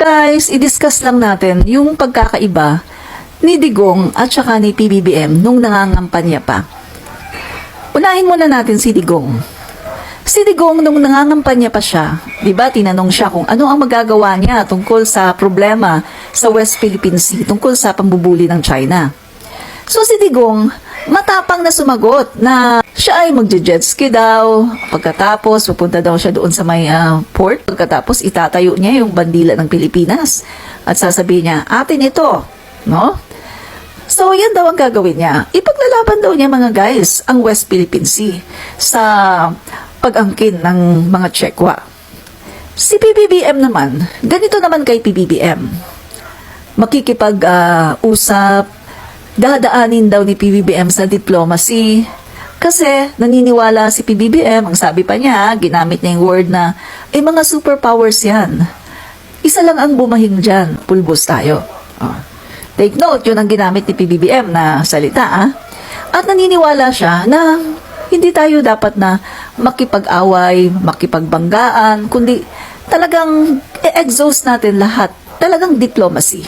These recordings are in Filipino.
Guys, i-discuss lang natin yung pagkakaiba ni Digong at saka ni PBBM nung nangangampanya pa. Unahin muna natin si Digong. Si Digong nung nangangampanya pa siya, di ba, tinanong siya kung ano ang magagawa niya tungkol sa problema sa West Philippine Sea, tungkol sa pambubuli ng China. So si Digong, matapang na sumagot na siya ay magje-jet ski daw, pagkatapos pupunta daw siya doon sa may port, pagkatapos itatayo niya yung bandila ng Pilipinas at sasabihin niya, atin ito, no? So yan daw ang gagawin niya. Ipaglalaban daw niya mga guys ang West Philippine Sea sa pag-angkin ng mga Chekwa. Si PBBM naman, ganito naman kay PBBM. Makikipag-usap, dadaanin daw ni PBBM sa diplomacy kasi naniniwala si PBBM, ang sabi pa niya, ginamit niya yung word na, mga superpowers yan. Isa lang ang bumahing dyan, pulbos tayo. Take note, yun ang ginamit ni PBBM na salita. At naniniwala siya na hindi tayo dapat na makipag-away, makipagbanggaan, kundi talagang i-exhaust natin lahat, talagang diplomacy.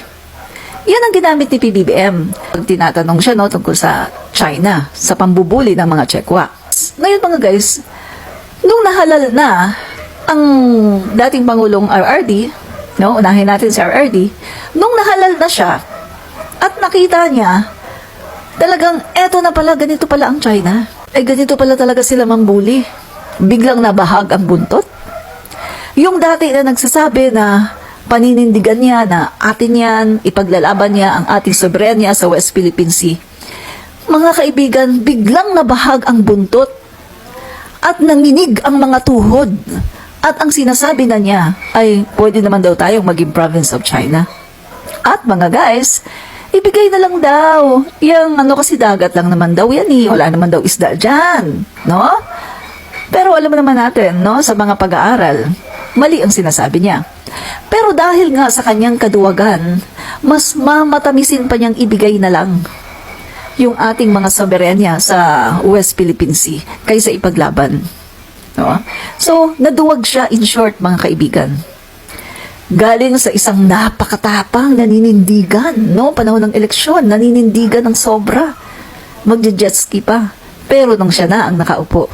Yan ang ginamit ni PBBM. Pag tinatanong siya tungkol sa China, sa pambubuli ng mga Chekwa. Ngayon mga guys, nung nahalal na ang dating Pangulong RRD, unahin natin si RRD, nung nahalal na siya at nakita niya, talagang eto na pala, ganito pala ang China. Ganito pala talaga sila mambuli. Biglang nabahag ang buntot. Yung dati na nagsasabi na paninindigan niya na atin yan, ipaglalaban niya ang ating soberanya sa West Philippine Sea. Mga kaibigan, biglang nabahag ang buntot at nanginig ang mga tuhod. At ang sinasabi na niya ay pwede naman daw tayong maging province of China. At mga guys, ibigay na lang daw. Yung kasi dagat lang naman daw yan Wala naman daw isda dyan. No? Pero alam naman natin, sa mga pag-aaral, mali ang sinasabi niya. Pero dahil nga sa kanyang kaduwagan, mas mamatamisin pa niyang ibigay na lang yung ating mga soberanya sa West Philippine Sea kaysa ipaglaban. No? So, naduwag siya in short mga kaibigan. Galing sa isang napakatapang naninindigan, panahon ng eleksyon, naninindigan ng sobra. Magje-jet ski pa. Pero nung siya na ang nakaupo,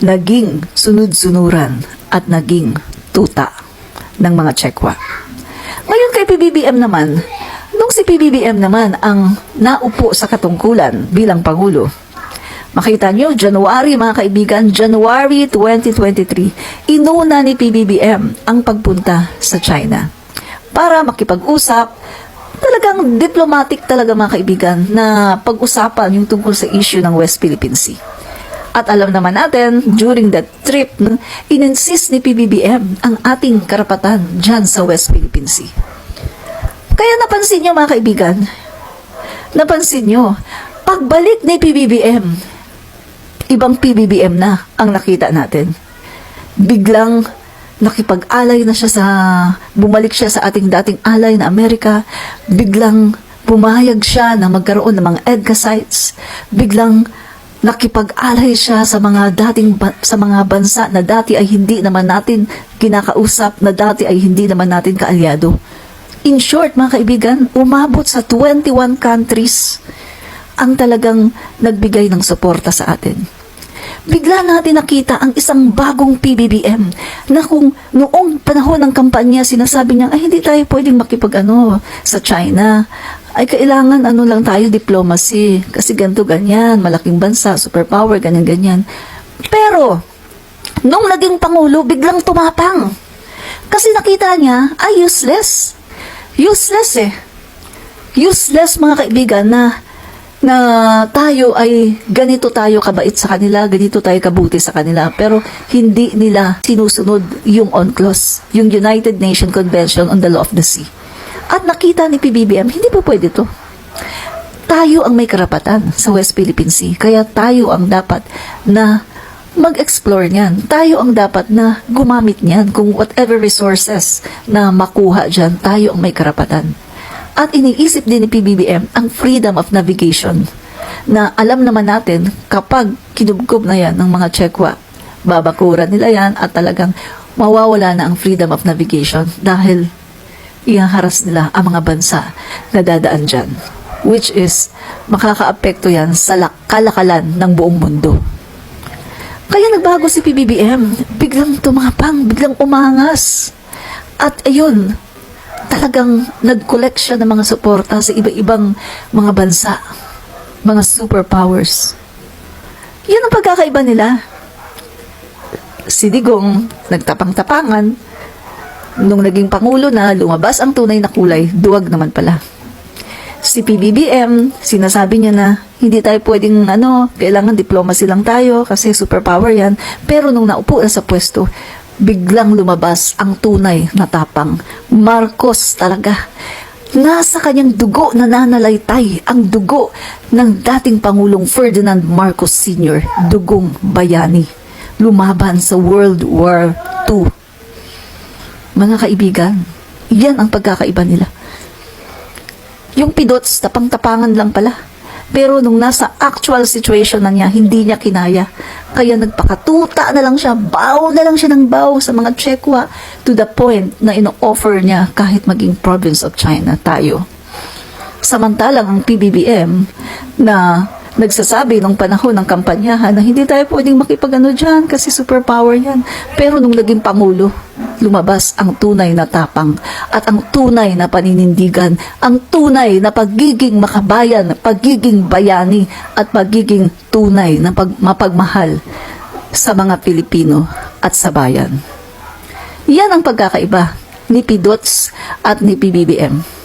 naging sunod-sunuran at naging tuta ng mga Chekwa. Ngayon kay PBBM naman, nung si PBBM naman ang naupo sa katungkulan bilang Pangulo, makita nyo, January mga kaibigan, January 2023, inuna ni PBBM ang pagpunta sa China para makipag-usap, talagang diplomatic talaga mga kaibigan, na pag-usapan yung tungkol sa issue ng West Philippine Sea. At alam naman natin, during that trip, in-insist ni PBBM ang ating karapatan dyan sa West Philippine Sea. Kaya napansin nyo mga kaibigan, pagbalik ni PBBM, ibang PBBM na ang nakita natin. Biglang nakipag-alay na siya bumalik siya sa ating dating alay na Amerika, biglang pumayag siya na magkaroon ng mga EDCA sites, biglang nakipag-alay siya sa mga bansa na dati ay hindi naman natin kinakausap, na dati ay hindi naman natin kaalyado. In short, mga kaibigan, umabot sa 21 countries ang talagang nagbigay ng suporta sa atin. Bigla natin nakita ang isang bagong PBBM na kung noong panahon ng kampanya sinasabi niya, hindi tayo pwedeng sa China. Ay kailangan lang tayo, diplomacy. Kasi ganito, ganyan, malaking bansa, superpower, ganyan-ganyan. Pero, nung naging Pangulo, biglang tumapang. Kasi nakita niya, useless. Useless Useless mga kaibigan na tayo ay ganito tayo kabait sa kanila, ganito tayo kabuti sa kanila, pero hindi nila sinusunod yung UNCLOS, yung United Nations Convention on the Law of the Sea. At nakita ni PBBM, hindi pa pwede to. Tayo ang may karapatan sa West Philippine Sea, kaya tayo ang dapat na mag-explore niyan. Tayo ang dapat na gumamit niyan kung whatever resources na makuha dyan, tayo ang may karapatan. At iniisip din ni PBBM ang freedom of navigation na alam naman natin kapag kinubkob na yan ng mga Chekwa, babakuran nila yan at talagang mawawala na ang freedom of navigation dahil ihaharas nila ang mga bansa na dadaan dyan. Which is, makakaapekto yan sa kalakalan ng buong mundo. Kaya nagbago si PBBM, biglang tumapang, biglang umangas. At ayun, talagang nag-collect siya ng mga suporta sa iba-ibang mga bansa, mga superpowers. Yan ang pagkakaiba nila. Si Digong, nagtapang-tapangan, nung naging pangulo na, lumabas ang tunay na kulay, duwag naman pala. Si PBBM, sinasabi niya na hindi tayo pwedeng kailangan diplomacy lang tayo kasi superpower yan. Pero nung naupo na sa pwesto, biglang lumabas ang tunay na tapang. Marcos talaga. Nasa kanyang dugo nananalaytay ang dugo ng dating Pangulong Ferdinand Marcos Sr., dugong bayani. Lumaban sa World War II. Mga kaibigan, yan ang pagkakaiba nila. Yung pidots, tapang-tapangan lang pala. Pero nung nasa actual situation na niya, hindi niya kinaya. Kaya nagpakatuta na lang siya, baw na lang siya ng baw sa mga Chekwa to the point na ino-offer niya kahit maging province of China tayo. Samantalang ang PBBM na nagsasabi nung panahon ng kampanyahan na hindi tayo pwedeng makipag-ano dyan kasi superpower yan. Pero nung naging pangulo, lumabas ang tunay na tapang at ang tunay na paninindigan, ang tunay na pagiging makabayan, pagiging bayani at pagiging tunay na mapagmahal sa mga Pilipino at sa bayan. Yan ang pagkakaiba ni Pidots at ni PBBM.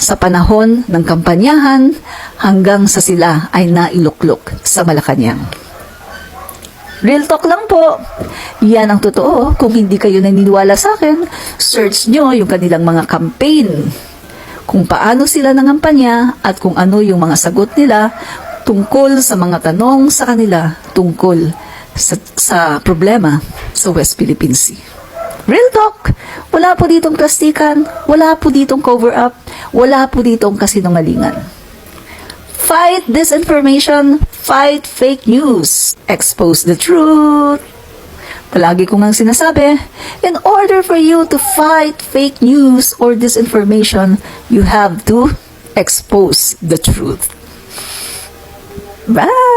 Sa panahon ng kampanyahan hanggang sa sila ay nailuklok sa Malacanang. Real talk lang po. Yan ang totoo. Kung hindi kayo naniniwala sa akin, search nyo yung kanilang mga campaign. Kung paano sila nangampanya at kung ano yung mga sagot nila tungkol sa mga tanong sa kanila tungkol sa problema sa West Philippine Sea. Real talk. Wala po ditong plastikan, wala po ditong cover-up, wala po ditong kasinungalingan. Fight disinformation, fight fake news, expose the truth. Palagi ko ngang sinasabi, in order for you to fight fake news or disinformation, you have to expose the truth. Bye!